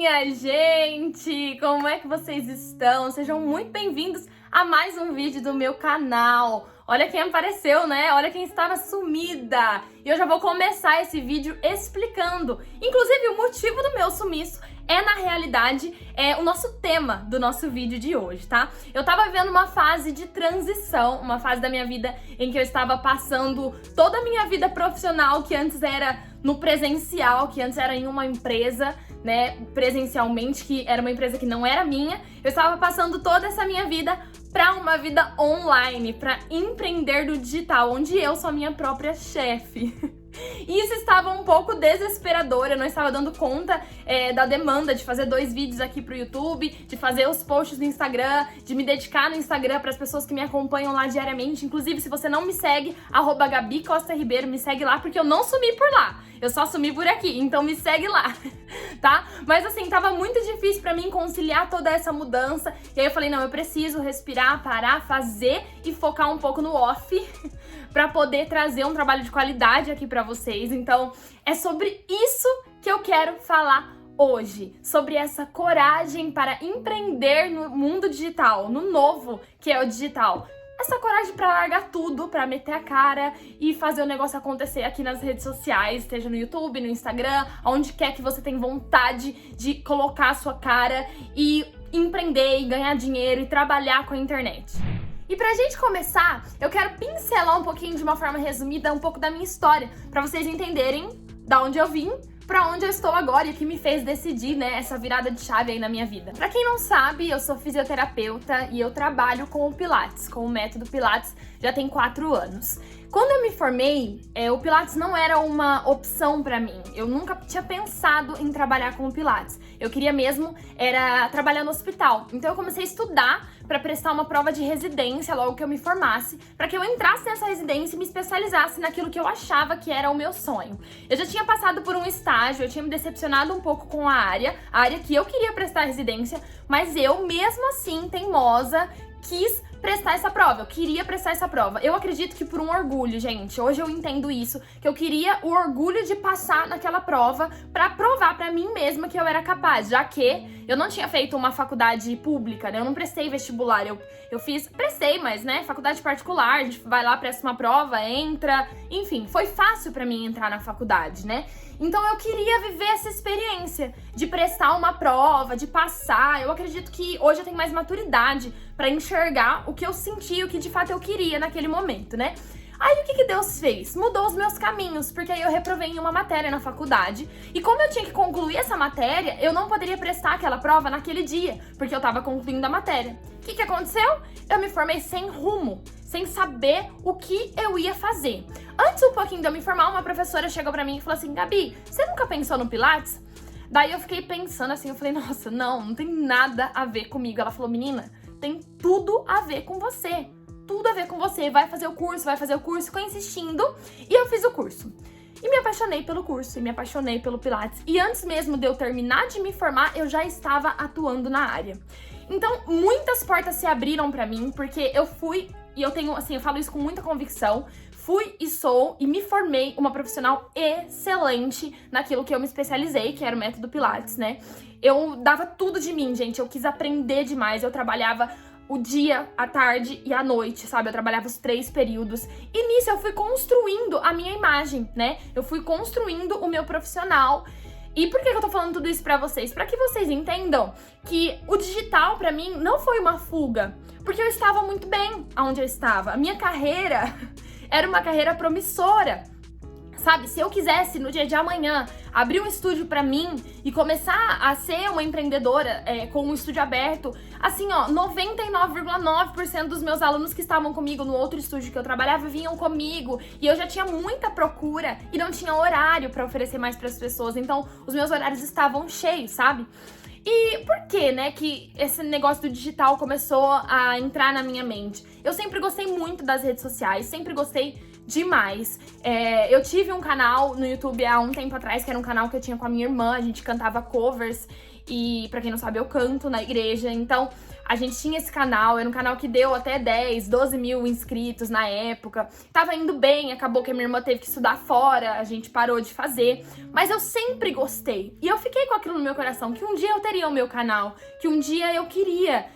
minha gente! Como é que vocês estão? Sejam muito bem-vindos a mais um vídeo do meu canal. Olha quem apareceu, né? Olha quem estava sumida! E eu já vou começar esse vídeo explicando. Inclusive, o motivo do meu sumiço é, na realidade, o nosso tema do nosso vídeo de hoje, tá? Eu tava vivendo uma fase de transição, uma fase da minha vida em que eu estava passando toda a minha vida profissional, que antes era no presencial, que antes era em uma empresa, né, presencialmente, que era uma empresa que não era minha. Eu estava passando toda essa minha vida para uma vida online, para empreender no digital, onde eu sou a minha própria chefe. E isso estava um pouco desesperador, eu não estava dando conta da demanda de fazer 2 vídeos aqui pro YouTube, de fazer os posts no Instagram, de me dedicar no Instagram para as pessoas que me acompanham lá diariamente. Inclusive, se você não me segue, @Gabi Costa Ribeiro, me segue lá, porque eu não sumi por lá, eu só sumi por aqui, então me segue lá, tá? Mas assim, tava muito difícil pra mim conciliar toda essa mudança, e aí eu falei, não, eu preciso respirar, parar, fazer e focar um pouco no off, pra poder trazer um trabalho de qualidade aqui pra vocês. Então, é sobre isso que eu quero falar hoje, sobre essa coragem para empreender no mundo digital, no novo que é o digital. Essa coragem pra largar tudo, pra meter a cara e fazer o negócio acontecer aqui nas redes sociais, seja no YouTube, no Instagram, onde quer que você tenha vontade de colocar a sua cara e empreender e ganhar dinheiro e trabalhar com a internet. E pra gente começar, eu quero pincelar um pouquinho, de uma forma resumida, um pouco da minha história, pra vocês entenderem da onde eu vim, pra onde eu estou agora e o que me fez decidir, né, essa virada de chave aí na minha vida. Pra quem não sabe, eu sou fisioterapeuta e eu trabalho com o Pilates, com o método Pilates, já tem 4 anos. Quando eu me formei, o Pilates não era uma opção pra mim. Eu nunca tinha pensado em trabalhar com o Pilates. Eu queria mesmo era trabalhar no hospital. Então eu comecei a estudar pra prestar uma prova de residência logo que eu me formasse, pra que eu entrasse nessa residência e me especializasse naquilo que eu achava que era o meu sonho. Eu já tinha passado por um estágio, eu tinha me decepcionado um pouco com a área que eu queria prestar residência, mas eu, mesmo assim, teimosa, quis prestar essa prova, eu queria prestar essa prova. Eu acredito que por um orgulho, gente, hoje eu entendo isso, que eu queria o orgulho de passar naquela prova pra provar pra mim mesma que eu era capaz, já que eu não tinha feito uma faculdade pública, né? Eu não prestei vestibular, prestei, mas, né, faculdade particular, a gente vai lá, presta uma prova, entra, enfim, foi fácil pra mim entrar na faculdade, né? Então eu queria viver essa experiência de prestar uma prova, de passar. Eu acredito que hoje eu tenho mais maturidade pra enxergar o que eu senti, o que de fato eu queria naquele momento, né? Aí o que Deus fez? Mudou os meus caminhos, porque aí eu reprovei em uma matéria na faculdade. E como eu tinha que concluir essa matéria, eu não poderia prestar aquela prova naquele dia, porque eu tava concluindo a matéria. O que aconteceu? Eu me formei sem rumo, sem saber o que eu ia fazer. Antes um pouquinho de eu me formar, uma professora chegou pra mim e falou assim, Gabi, você nunca pensou no Pilates? Daí eu fiquei pensando assim, eu falei, nossa, não tem nada a ver comigo. Ela falou, menina, tem tudo a ver com você. Tudo a ver com você, vai fazer o curso, ficou insistindo, e eu fiz o curso. E me apaixonei pelo curso, e me apaixonei pelo Pilates. E antes mesmo de eu terminar de me formar, eu já estava atuando na área. Então, muitas portas se abriram pra mim, porque eu fui, e eu tenho, assim, eu falo isso com muita convicção, fui e sou e me formei uma profissional excelente naquilo que eu me especializei, que era o método Pilates, né? Eu dava tudo de mim, gente, eu quis aprender demais, eu trabalhava o dia, a tarde e a noite, sabe? Eu trabalhava os 3 períodos. E nisso eu fui construindo a minha imagem, né? Eu fui construindo o meu profissional. E por que eu tô falando tudo isso pra vocês? Pra que vocês entendam que o digital pra mim não foi uma fuga. Porque eu estava muito bem onde eu estava. A minha carreira era uma carreira promissora. Sabe, se eu quisesse, no dia de amanhã, abrir um estúdio pra mim e começar a ser uma empreendedora com um estúdio aberto, assim, ó, 99,9% dos meus alunos que estavam comigo no outro estúdio que eu trabalhava vinham comigo, e eu já tinha muita procura e não tinha horário pra oferecer mais pras pessoas, então os meus horários estavam cheios, sabe? E por que, né, que esse negócio do digital começou a entrar na minha mente? Eu sempre gostei muito das redes sociais, sempre gostei demais. Eu tive um canal no YouTube há um tempo atrás, que era um canal que eu tinha com a minha irmã, a gente cantava covers. E pra quem não sabe, eu canto na igreja. Então, a gente tinha esse canal, era um canal que deu até 10, 12 mil inscritos na época. Tava indo bem, acabou que a minha irmã teve que estudar fora, a gente parou de fazer. Mas eu sempre gostei. E eu fiquei com aquilo no meu coração, que um dia eu teria o meu canal, que um dia eu queria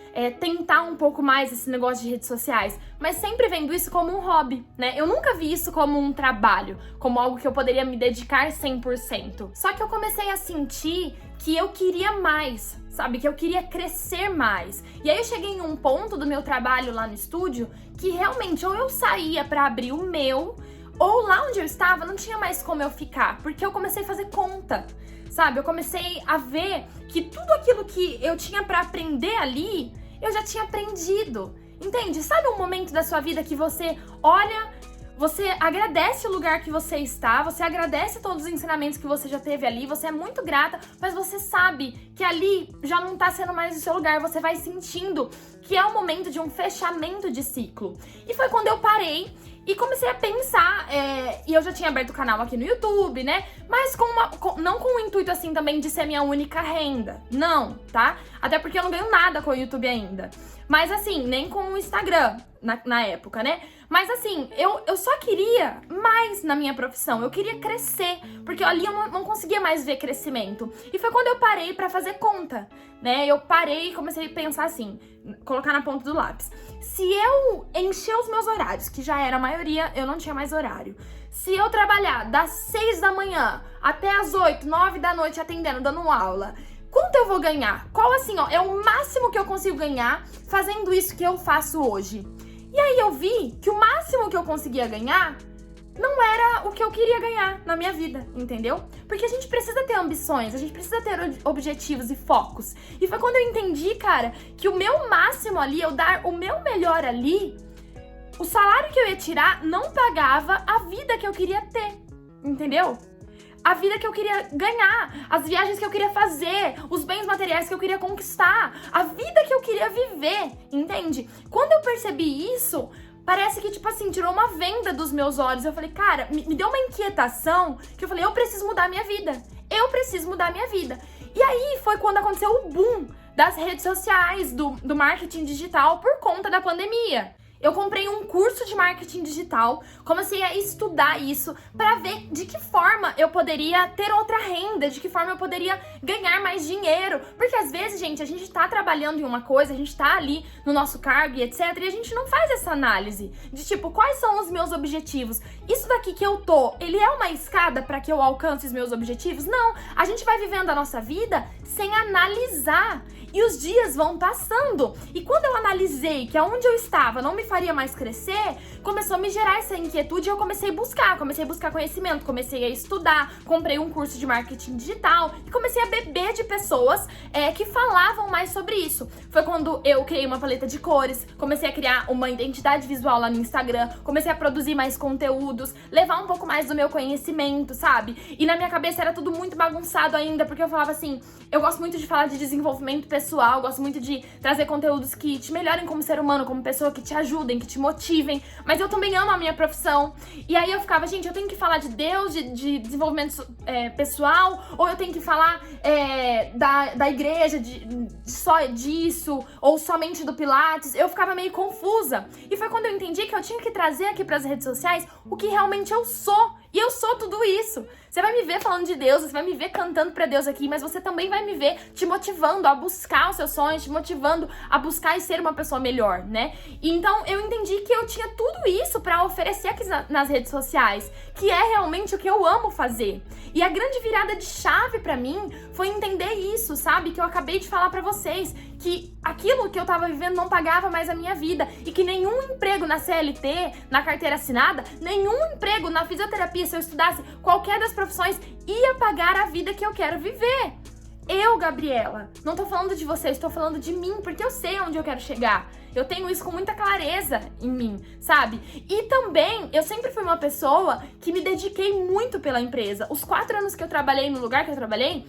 tentar um pouco mais esse negócio de redes sociais. Mas sempre vendo isso como um hobby, né? Eu nunca vi isso como um trabalho, como algo que eu poderia me dedicar 100%. Só que eu comecei a sentir que eu queria mais, sabe? Que eu queria crescer mais. E aí eu cheguei em um ponto do meu trabalho lá no estúdio que realmente ou eu saía pra abrir o meu, ou lá onde eu estava não tinha mais como eu ficar, porque eu comecei a fazer conta, sabe? Eu comecei a ver que tudo aquilo que eu tinha pra aprender ali, eu já tinha aprendido, entende? Sabe um momento da sua vida que você olha, você agradece o lugar que você está, você agradece todos os ensinamentos que você já teve ali, você é muito grata, mas você sabe que ali já não tá sendo mais o seu lugar, você vai sentindo que é o momento de um fechamento de ciclo. E foi quando eu parei e comecei a pensar, e eu já tinha aberto o canal aqui no YouTube, né? Mas não com o intuito assim também de ser minha única renda, não, tá? Até porque eu não ganho nada com o YouTube ainda. Mas assim, nem com o Instagram na época, né? Mas assim, eu só queria mais na minha profissão, eu queria crescer, porque ali eu não conseguia mais ver crescimento. E foi quando eu parei pra fazer conta, né? Eu parei e comecei a pensar assim, colocar na ponta do lápis. Se eu encher os meus horários, que já era a maioria, eu não tinha mais horário. Se eu trabalhar das 6 da manhã até as 8, 9 da noite atendendo, dando aula, quanto eu vou ganhar? Qual assim, ó, é o máximo que eu consigo ganhar fazendo isso que eu faço hoje? E aí eu vi que o máximo que eu conseguia ganhar não era o que eu queria ganhar na minha vida, entendeu? Porque a gente precisa ter ambições, a gente precisa ter objetivos e focos. E foi quando eu entendi, cara, que o meu máximo ali, eu dar o meu melhor ali, o salário que eu ia tirar não pagava a vida que eu queria ter, entendeu? A vida que eu queria ganhar, as viagens que eu queria fazer, os bens materiais que eu queria conquistar, a vida que eu queria viver, entende? Quando eu percebi isso, parece que, tipo assim, tirou uma venda dos meus olhos. Eu falei, cara, me deu uma inquietação que eu falei, eu preciso mudar a minha vida. Eu preciso mudar a minha vida. E aí foi quando aconteceu o boom das redes sociais, do marketing digital por conta da pandemia. Eu comprei um curso de marketing digital, comecei a estudar isso para ver de que forma eu poderia ter outra renda, de que forma eu poderia ganhar mais dinheiro. Porque às vezes, gente, a gente tá trabalhando em uma coisa, a gente tá ali no nosso cargo e etc, e a gente não faz essa análise de tipo, quais são os meus objetivos? Isso daqui que eu tô, ele é uma escada para que eu alcance os meus objetivos? Não, a gente vai vivendo a nossa vida sem analisar. E os dias vão passando. E quando eu analisei que aonde eu estava não me faria mais crescer, começou a me gerar essa inquietude e eu comecei a buscar conhecimento, comecei a estudar, comprei um curso de marketing digital e comecei a beber de pessoas que falavam mais sobre isso. Foi quando eu criei uma paleta de cores, comecei a criar uma identidade visual lá no Instagram, comecei a produzir mais conteúdos, levar um pouco mais do meu conhecimento, sabe? E na minha cabeça era tudo muito bagunçado ainda, porque eu falava assim, eu gosto muito de falar de desenvolvimento pessoal, gosto muito de trazer conteúdos que te melhorem como ser humano, como pessoa, que te ajudem, que te motivem, mas eu também amo a minha profissão. E aí eu ficava, gente, eu tenho que falar de Deus, de desenvolvimento pessoal, ou eu tenho que falar da igreja, só disso, ou somente do Pilates. Eu ficava meio confusa. E foi quando eu entendi que eu tinha que trazer aqui pras redes sociais o que realmente eu sou. E eu sou tudo isso. Você vai me ver falando de Deus, você vai me ver cantando pra Deus aqui, mas você também vai me ver te motivando a buscar os seus sonhos, te motivando a buscar e ser uma pessoa melhor, né? E então eu entendi que eu tinha tudo isso pra oferecer aqui nas redes sociais, que é realmente o que eu amo fazer. E a grande virada de chave pra mim foi entender isso, sabe? Que eu acabei de falar pra vocês, que aquilo que eu tava vivendo não pagava mais a minha vida e que nenhum emprego na CLT, na carteira assinada, nenhum emprego na fisioterapia, se eu estudasse qualquer das profissões, ia pagar a vida que eu quero viver. Eu, Gabriela, não tô falando de você, estou falando de mim, porque eu sei onde eu quero chegar. Eu tenho isso com muita clareza em mim, sabe? E também, eu sempre fui uma pessoa que me dediquei muito pela empresa. Os 4 anos que eu trabalhei no lugar que eu trabalhei,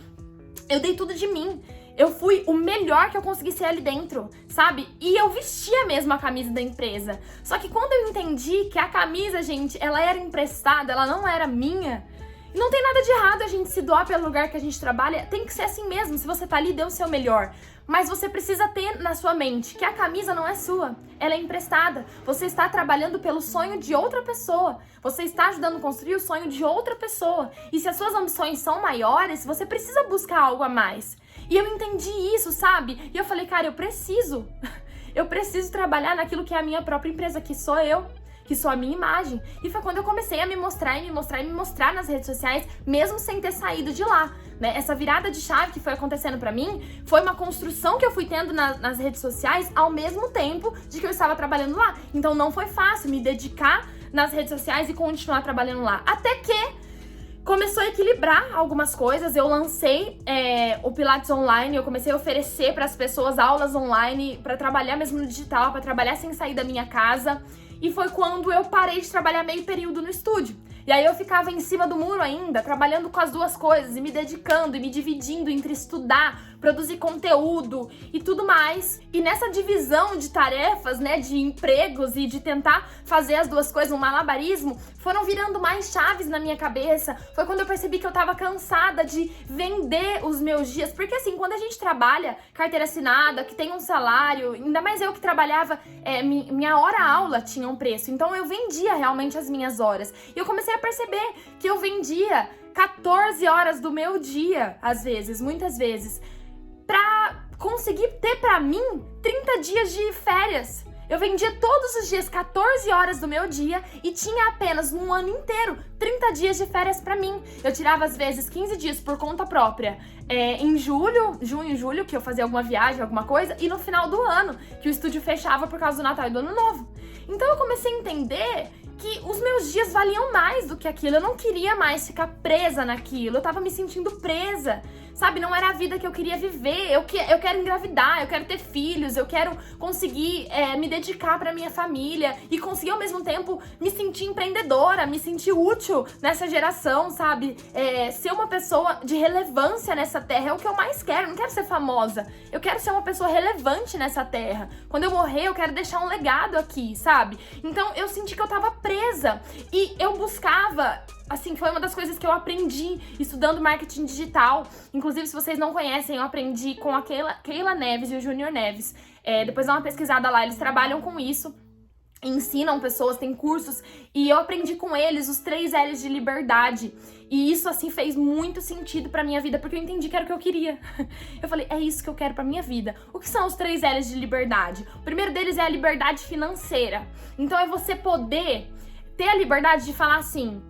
eu dei tudo de mim. Eu fui o melhor que eu consegui ser ali dentro, sabe? E eu vestia mesmo a camisa da empresa. Só que quando eu entendi que a camisa, gente, ela era emprestada, ela não era minha, E não tem nada de errado a gente se doar pelo lugar que a gente trabalha, tem que ser assim mesmo. Se você tá ali, dê o seu melhor. Mas você precisa ter na sua mente que a camisa não é sua, ela é emprestada. Você está trabalhando pelo sonho de outra pessoa. Você está ajudando a construir o sonho de outra pessoa. E se as suas ambições são maiores, você precisa buscar algo a mais. E eu entendi isso, sabe? E eu falei, cara, eu preciso trabalhar naquilo que é a minha própria empresa, que sou eu, que sou a minha imagem. E foi quando eu comecei a me mostrar nas redes sociais, mesmo sem ter saído de lá, né? Essa virada de chave que foi acontecendo pra mim, foi uma construção que eu fui tendo nas redes sociais ao mesmo tempo de que eu estava trabalhando lá. Então não foi fácil me dedicar nas redes sociais e continuar trabalhando lá. Até que começou a equilibrar algumas coisas. Eu lancei o Pilates online, eu comecei a oferecer para as pessoas aulas online para trabalhar mesmo no digital, para trabalhar sem sair da minha casa. E foi quando eu parei de trabalhar meio período no estúdio. E aí eu ficava em cima do muro ainda, trabalhando com as duas coisas e me dedicando e me dividindo entre estudar, produzir conteúdo e tudo mais. E nessa divisão de tarefas, né, de empregos e de tentar fazer as duas coisas, um malabarismo, foram virando mais chaves na minha cabeça. Foi quando eu percebi que eu tava cansada de vender os meus dias. Porque assim, quando a gente trabalha carteira assinada, que tem um salário, ainda mais eu que trabalhava, minha hora-aula tinha um preço. Então eu vendia realmente as minhas horas. E eu comecei a perceber que eu vendia 14 horas do meu dia, às vezes, muitas vezes, pra conseguir ter pra mim 30 dias de férias. Eu vendia todos os dias 14 horas do meu dia e tinha apenas num ano inteiro 30 dias de férias pra mim. Eu tirava às vezes 15 dias por conta própria em junho e julho, que eu fazia alguma viagem, alguma coisa, e no final do ano, que o estúdio fechava por causa do Natal e do Ano Novo. Então eu comecei a entender que os meus dias valiam mais do que aquilo. Eu não queria mais ficar presa naquilo. Eu tava me sentindo presa, sabe? Não era a vida que eu queria viver. Eu quero engravidar, eu quero ter filhos, eu quero conseguir me dedicar pra minha família e conseguir ao mesmo tempo me sentir empreendedora, me sentir útil nessa geração, sabe? Ser uma pessoa de relevância nessa terra é o que eu mais quero. Eu não quero ser famosa, eu quero ser uma pessoa relevante nessa terra. Quando eu morrer, eu quero deixar um legado aqui, sabe? Então eu senti que eu tava presa e eu buscava, assim, foi uma das coisas que eu aprendi estudando marketing digital. Inclusive, se vocês não conhecem, eu aprendi com a Keila Neves e o Júnior Neves. Depois dá uma pesquisada lá, eles trabalham com isso, ensinam pessoas, tem cursos, e eu aprendi com eles os 3 L's de liberdade. E isso, assim, fez muito sentido pra minha vida, porque eu entendi que era o que eu queria. Eu falei, é isso que eu quero pra minha vida. O que são os 3 L's de liberdade? O primeiro deles é a liberdade financeira. Então é você poder ter a liberdade de falar assim,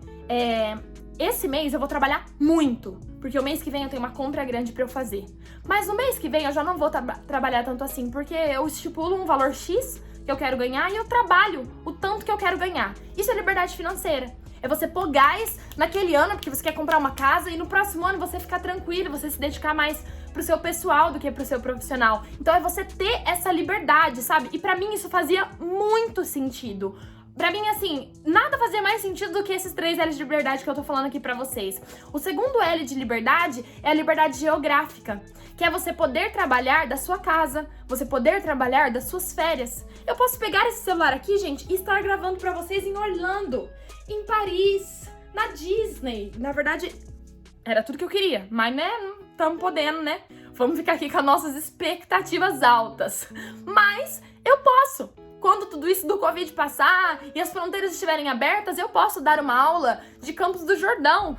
esse mês eu vou trabalhar muito, porque o mês que vem eu tenho uma compra grande pra eu fazer. Mas no mês que vem eu já não vou trabalhar tanto assim, porque eu estipulo um valor X que eu quero ganhar e eu trabalho o tanto que eu quero ganhar. Isso é liberdade financeira. É você pôr gás naquele ano porque você quer comprar uma casa e no próximo ano você ficar tranquilo, você se dedicar mais pro seu pessoal do que pro seu profissional. Então é você ter essa liberdade, sabe? E pra mim isso fazia muito sentido. Pra mim, assim, nada fazia mais sentido do que esses 3 L's de liberdade que eu tô falando aqui pra vocês. O segundo L de liberdade é a liberdade geográfica, que é você poder trabalhar da sua casa, você poder trabalhar das suas férias. Eu posso pegar esse celular aqui, gente, e estar gravando pra vocês em Orlando, em Paris, na Disney. Na verdade, era tudo que eu queria, mas, né, não estamos podendo, né? Vamos ficar aqui com as nossas expectativas altas. Mas eu posso. Quando tudo isso do Covid passar e as fronteiras estiverem abertas, eu posso dar uma aula de Campos do Jordão.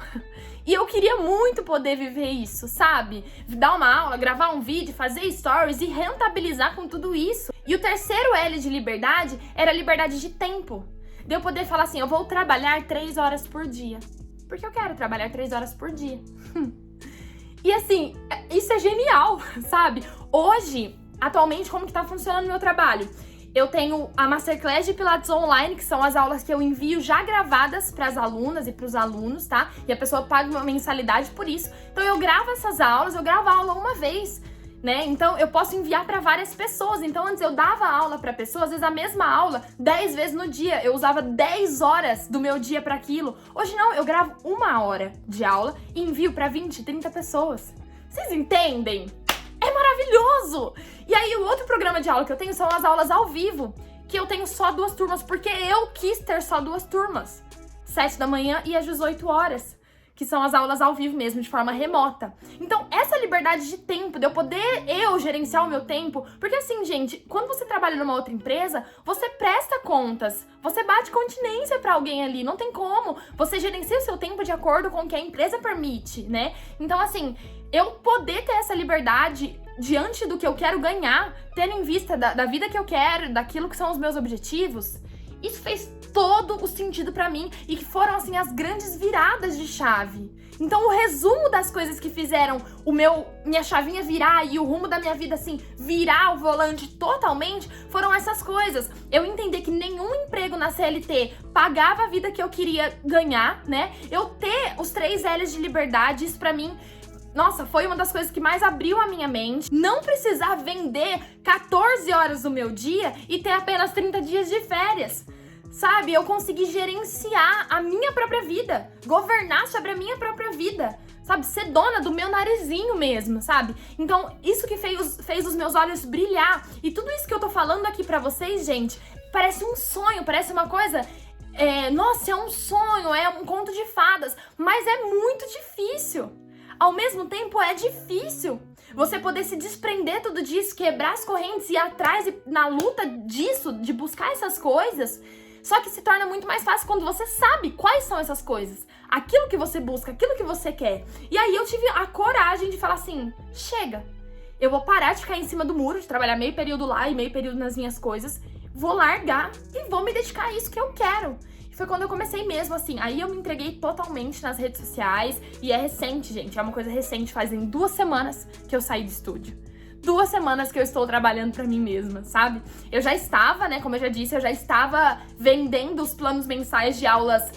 E eu queria muito poder viver isso, sabe? Dar uma aula, gravar um vídeo, fazer stories e rentabilizar com tudo isso. E o terceiro L de liberdade era a liberdade de tempo. De eu poder falar assim, eu vou trabalhar 3 horas por dia. Porque eu quero trabalhar 3 horas por dia. E assim, isso é genial, sabe? Hoje, atualmente, como que tá funcionando o meu trabalho? Eu tenho a Masterclass de Pilates online, que são as aulas que eu envio já gravadas para as alunas e para os alunos, tá? E a pessoa paga uma mensalidade por isso. Então eu gravo essas aulas, eu gravo a aula uma vez, né? Então eu posso enviar para várias pessoas. Então antes eu dava aula para pessoas, às vezes a mesma aula, 10 vezes no dia. Eu usava 10 horas do meu dia para aquilo. Hoje não, eu gravo 1 hora de aula e envio para 20, 30 pessoas. Vocês entendem? É maravilhoso! E aí o outro programa de aula que eu tenho são as aulas ao vivo, que eu tenho só 2 turmas, porque eu quis ter só 2 turmas. 7 da manhã e às 18 horas. que são as aulas ao vivo mesmo, de forma remota. Então, essa liberdade de tempo, de eu poder gerenciar o meu tempo, porque assim, gente, quando você trabalha numa outra empresa, você presta contas, você bate continência pra alguém ali, não tem como. Você gerencia o seu tempo de acordo com o que a empresa permite, né? Então, assim, eu poder ter essa liberdade diante do que eu quero ganhar, tendo em vista da vida que eu quero, daquilo que são os meus objetivos, isso fez todo o sentido pra mim e que foram, assim, as grandes viradas de chave. Então, o resumo das coisas que fizeram minha chavinha virar e o rumo da minha vida, assim, virar o volante totalmente, foram essas coisas. Eu entender que nenhum emprego na CLT pagava a vida que eu queria ganhar, né? Eu ter os 3 L's de liberdade, isso pra mim, nossa, foi uma das coisas que mais abriu a minha mente. Não precisar vender 14 horas do meu dia e ter apenas 30 dias de férias. Sabe, eu consegui gerenciar a minha própria vida, governar sobre a minha própria vida, sabe, ser dona do meu narizinho mesmo, sabe? Então, isso que fez os meus olhos brilhar. E tudo isso que eu tô falando aqui pra vocês, gente, parece um sonho, parece uma coisa... nossa, é um sonho, é um conto de fadas, mas é muito difícil. Ao mesmo tempo, é difícil você poder se desprender tudo disso, quebrar as correntes e ir atrás na luta disso, de buscar essas coisas. Só que se torna muito mais fácil quando você sabe quais são essas coisas. Aquilo que você busca, aquilo que você quer. E aí eu tive a coragem de falar assim, chega. Eu vou parar de ficar em cima do muro, de trabalhar meio período lá e meio período nas minhas coisas. Vou largar e vou me dedicar a isso que eu quero. E foi quando eu comecei mesmo, assim. Aí eu me entreguei totalmente nas redes sociais. E é recente, gente. É uma coisa recente. Fazem 2 semanas que eu saí do estúdio. 2 semanas que eu estou trabalhando pra mim mesma, sabe? Eu já estava, né, como eu já disse, eu já estava vendendo os planos mensais de aulas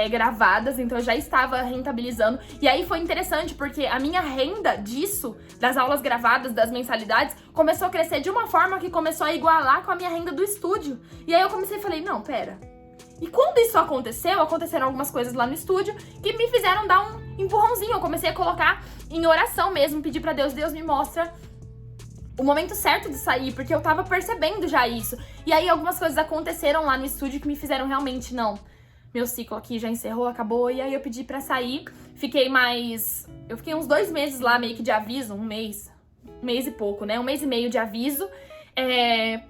gravadas, então eu já estava rentabilizando. E aí foi interessante, porque a minha renda disso, das aulas gravadas, das mensalidades, começou a crescer de uma forma que começou a igualar com a minha renda do estúdio. E aí eu comecei e falei, não, pera. E quando isso aconteceu, aconteceram algumas coisas lá no estúdio que me fizeram dar um empurrãozinho. Eu comecei a colocar em oração mesmo, pedir pra Deus, Deus me mostra o momento certo de sair, porque eu tava percebendo já isso. E aí algumas coisas aconteceram lá no estúdio que me fizeram realmente, não, meu ciclo aqui já encerrou, acabou. E aí eu pedi pra sair, eu fiquei uns 2 meses lá meio que de aviso, um mês e pouco, né, 1 mês e meio de aviso,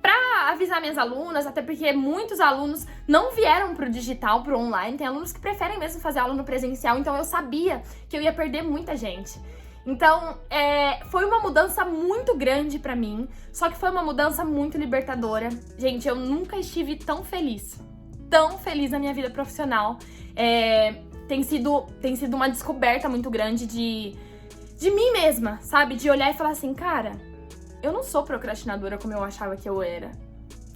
pra avisar minhas alunas, até porque muitos alunos não vieram pro digital, pro online, tem alunos que preferem mesmo fazer aula no presencial, então eu sabia que eu ia perder muita gente. Então, foi uma mudança muito grande pra mim, só que foi uma mudança muito libertadora. Gente, eu nunca estive tão feliz na minha vida profissional. Tem sido uma descoberta muito grande de mim mesma, sabe? De olhar e falar assim, cara, eu não sou procrastinadora como eu achava que eu era.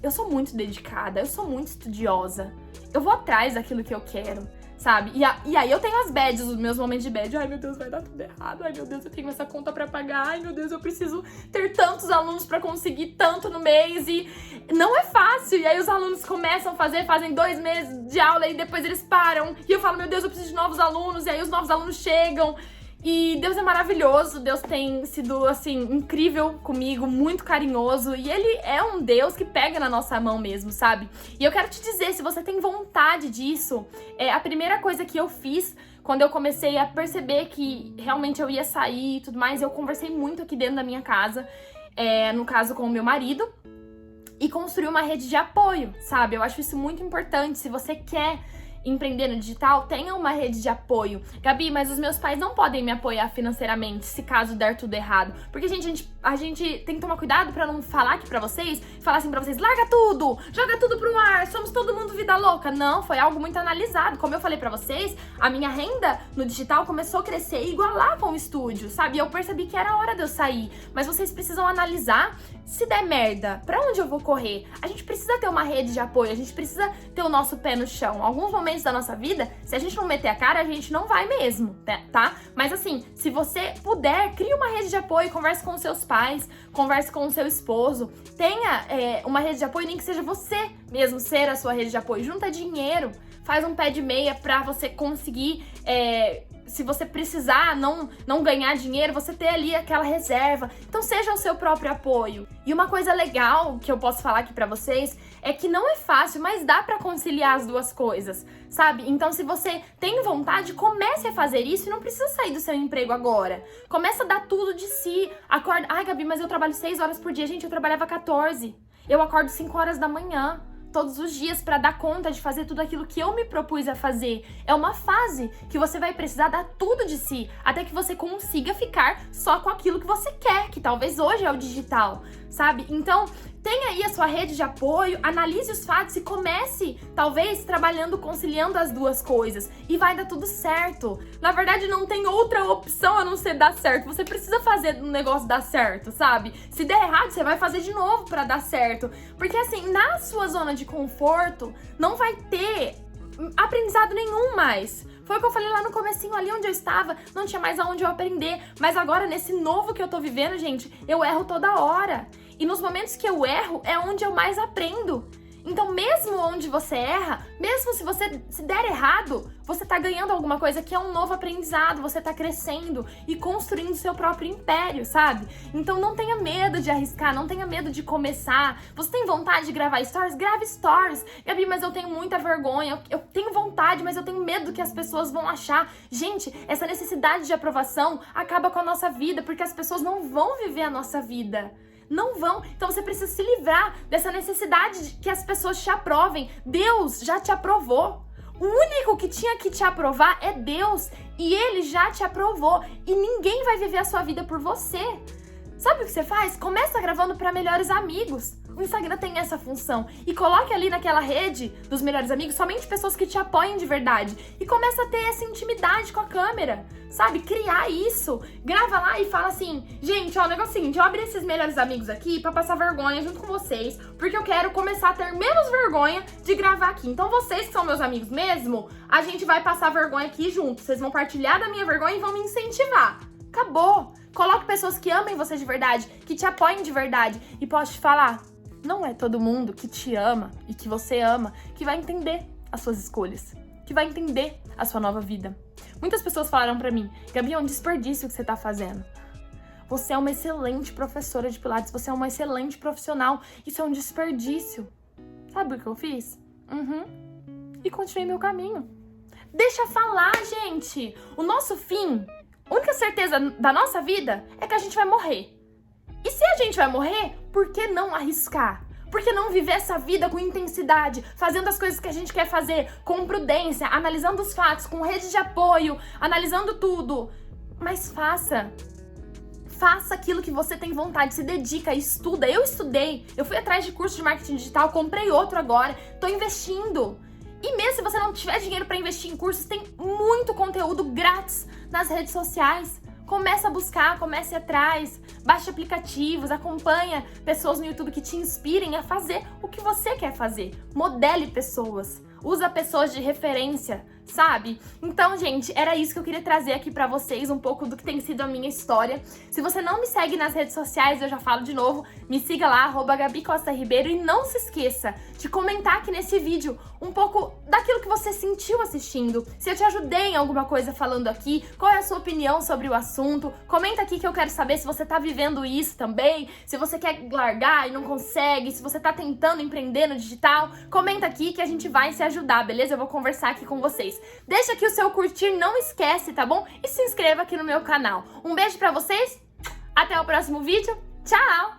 Eu sou muito dedicada, eu sou muito estudiosa. Eu vou atrás daquilo que eu quero. Sabe? E aí eu tenho as bads, os meus momentos de bad. Ai, meu Deus, vai dar tudo errado. Ai, meu Deus, eu tenho essa conta pra pagar. Ai, meu Deus, eu preciso ter tantos alunos pra conseguir tanto no mês. E não é fácil. E aí os alunos começam a fazem 2 meses de aula e depois eles param. E eu falo, meu Deus, eu preciso de novos alunos. E aí os novos alunos chegam. E Deus é maravilhoso, Deus tem sido, assim, incrível comigo, muito carinhoso. E Ele é um Deus que pega na nossa mão mesmo, sabe? E eu quero te dizer, se você tem vontade disso, a primeira coisa que eu fiz quando eu comecei a perceber que realmente eu ia sair e tudo mais, eu conversei muito aqui dentro da minha casa, no caso com o meu marido, e construí uma rede de apoio, sabe? Eu acho isso muito importante. Se você quer empreender no digital, tenha uma rede de apoio. Gabi, mas os meus pais não podem me apoiar financeiramente se caso der tudo errado. Porque, gente, a gente tem que tomar cuidado pra não falar aqui pra vocês, falar assim pra vocês, larga tudo, joga tudo pro ar, somos todo mundo vida louca. Não, foi algo muito analisado. Como eu falei pra vocês, a minha renda no digital começou a crescer e igualar com o estúdio, sabe? E eu percebi que era hora de eu sair. Mas vocês precisam analisar, se der merda, pra onde eu vou correr? A gente precisa ter uma rede de apoio, a gente precisa ter o nosso pé no chão. Alguns momentos da nossa vida, se a gente não meter a cara, a gente não vai mesmo, tá? Mas assim, se você puder, crie uma rede de apoio, converse com os seus pais, converse com o seu esposo, tenha uma rede de apoio, nem que seja você mesmo ser a sua rede de apoio, junta dinheiro, faz um pé de meia pra você conseguir se você precisar não ganhar dinheiro, você ter ali aquela reserva. Então seja o seu próprio apoio. E uma coisa legal que eu posso falar aqui pra vocês é que não é fácil, mas dá pra conciliar as duas coisas, sabe? Então se você tem vontade, comece a fazer isso e não precisa sair do seu emprego agora. Começa a dar tudo de si. Acorda. Ai, Gabi, mas eu trabalho 6 horas por dia. Gente, eu trabalhava 14. Eu acordo 5 horas da manhã. Todos os dias pra dar conta de fazer tudo aquilo que eu me propus a fazer. É uma fase que você vai precisar dar tudo de si, até que você consiga ficar só com aquilo que você quer, que talvez hoje é o digital, sabe? Então, tenha aí a sua rede de apoio, analise os fatos e comece, talvez, trabalhando, conciliando as duas coisas. E vai dar tudo certo. Na verdade, não tem outra opção a não ser dar certo. Você precisa fazer um negócio dar certo, sabe? Se der errado, você vai fazer de novo pra dar certo. Porque, assim, na sua zona de conforto, não vai ter aprendizado nenhum mais. Foi o que eu falei lá no comecinho, ali onde eu estava, não tinha mais aonde eu aprender. Mas agora, nesse novo que eu tô vivendo, gente, eu erro toda hora. E nos momentos que eu erro, é onde eu mais aprendo. Então, mesmo onde você erra, mesmo se você se der errado, você tá ganhando alguma coisa que é um novo aprendizado, você tá crescendo e construindo seu próprio império, sabe? Então não tenha medo de arriscar, não tenha medo de começar. Você tem vontade de gravar stories? Grave stories. Gabi, mas eu tenho muita vergonha, eu tenho vontade, mas eu tenho medo do que as pessoas vão achar. Gente, essa necessidade de aprovação acaba com a nossa vida, porque as pessoas não vão viver a nossa vida. Não vão. Então você precisa se livrar dessa necessidade de que as pessoas te aprovem. Deus já te aprovou. O único que tinha que te aprovar é Deus. E Ele já te aprovou. E ninguém vai viver a sua vida por você. Sabe o que você faz? Começa gravando para melhores amigos. O Instagram tem essa função. E coloque ali naquela rede dos melhores amigos somente pessoas que te apoiem de verdade. E começa a ter essa intimidade com a câmera. Sabe? Criar isso. Grava lá e fala assim, gente, ó, o negócio é o seguinte, eu abri esses melhores amigos aqui pra passar vergonha junto com vocês, porque eu quero começar a ter menos vergonha de gravar aqui. Então vocês que são meus amigos mesmo, a gente vai passar vergonha aqui junto. Vocês vão partilhar da minha vergonha e vão me incentivar. Acabou. Coloque pessoas que amem você de verdade, que te apoiem de verdade. E posso te falar, não é todo mundo que te ama e que você ama que vai entender as suas escolhas, que vai entender a sua nova vida. Muitas pessoas falaram pra mim, Gabi, é um desperdício o que você tá fazendo. Você é uma excelente professora de Pilates, você é uma excelente profissional, isso é um desperdício. Sabe o que eu fiz? E continuei meu caminho. Deixa falar, gente! O nosso fim, a única certeza da nossa vida é que a gente vai morrer. E se a gente vai morrer, por que não arriscar? Por que não viver essa vida com intensidade, fazendo as coisas que a gente quer fazer, com prudência, analisando os fatos, com rede de apoio, analisando tudo? Mas faça. Faça aquilo que você tem vontade, se dedica, estuda. Eu estudei, eu fui atrás de curso de marketing digital, comprei outro agora, tô investindo. E mesmo se você não tiver dinheiro para investir em cursos, tem muito conteúdo grátis nas redes sociais. Começa a buscar, comece atrás, baixe aplicativos, acompanha pessoas no YouTube que te inspirem a fazer o que você quer fazer. Modele pessoas, usa pessoas de referência, sabe? Então, gente, era isso que eu queria trazer aqui pra vocês, um pouco do que tem sido a minha história. Se você não me segue nas redes sociais, eu já falo de novo, me siga lá, @Gabi Costa Ribeiro, e não se esqueça de comentar aqui nesse vídeo um pouco daquilo que você sentiu assistindo, se eu te ajudei em alguma coisa falando aqui, qual é a sua opinião sobre o assunto, comenta aqui que eu quero saber se você tá vivendo isso também, se você quer largar e não consegue, se você tá tentando empreender no digital, comenta aqui que a gente vai se ajudar, beleza? Eu vou conversar aqui com vocês. Deixa aqui o seu curtir, não esquece, tá bom? E se inscreva aqui no meu canal. Um beijo pra vocês, até o próximo vídeo, tchau!